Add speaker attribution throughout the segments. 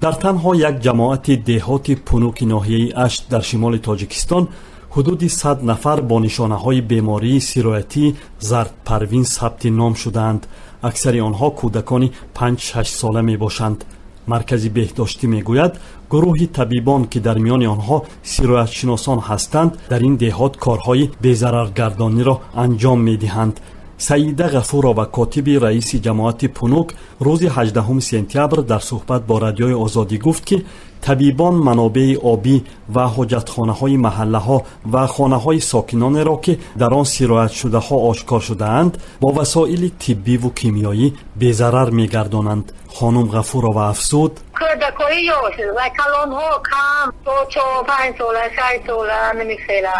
Speaker 1: дар танҳо як ҷамоати деҳоти пунуки ноҳияи Ашт дар шимоли Тоҷикистон ҳудуди 100 нафар бо нишонаҳои бемории сироятии зардпарвин сабти ном шудаанд. аксари онҳо кӯдакони 5-6 сола мебошанд. маркази беҳдоштӣ мегӯяд гурӯҳи табибон ки дар миёни онҳо сироятшиносон ҳастанд дар ин деҳот корҳои безараргардониро анҷом медиҳанд. саида ғафурова котиби раиси ҷамоати пунук рӯзи 18 сентябр дар суҳбат бо радиои озодӣ гуфт ки табибон манобеи обӣ ва ҳоҷатхонаҳои маҳаллаҳо ва хонаҳои сокинонеро ки дар он сироятшудаҳо ошкор шудаанд бо васоили тиббиву кимиёӣ безарар мегардонанд. хонум ғафурова афзуд:
Speaker 2: کودکای یاش و کلانها کم با 4-5 ساله 6 ساله نمیخیره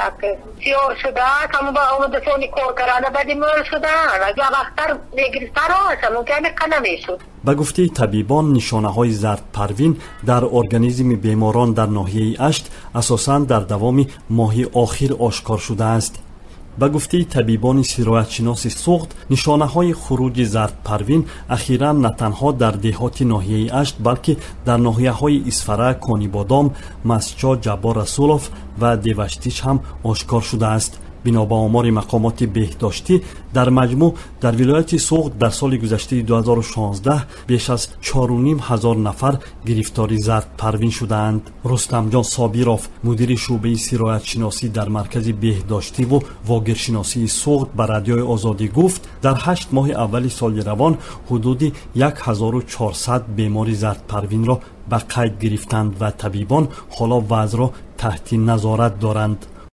Speaker 2: سیاه شده کمو با آمده سونی کار کرده بعدی مر شده اگه وقتر نگرفتر هست ممکنه کنه میشود.
Speaker 1: ба гуфтаи табибон нишонаҳои зардпарвин дар организми беморон дар ноҳияи Ашт асосан дар давоми моҳи охир ошкор шудааст. ба гуфтаи табибони сироятшиноси суғд нишонаҳои хуруҷи зардпарвин ахиран на танҳо дар деҳоти ноҳияи Ашт балки дар ноҳияҳои Исфара, Конибодом, Масчо, Ҷаббо Расулов ва Деваштич ҳам ошкор шудааст. бино ба омори мақомоти беҳдоштӣ дар маҷмӯъ дар вилояти суғд дар соли гузаштаи 2016 беш аз 4500 нафар гирифтори зардпарвин шудаанд. рустамҷон собиров мудири шӯъбаи сироятшиносӣ дар маркази беҳдоштиву вогиршиносии суғд ба радиои озодӣ гуфт дар 8 моҳи аввали соли равон ҳудуди 1400 бемори зардпарвинро ба қайд гирифтанд ва табибон ҳоло вазъро таҳти назорат доранд.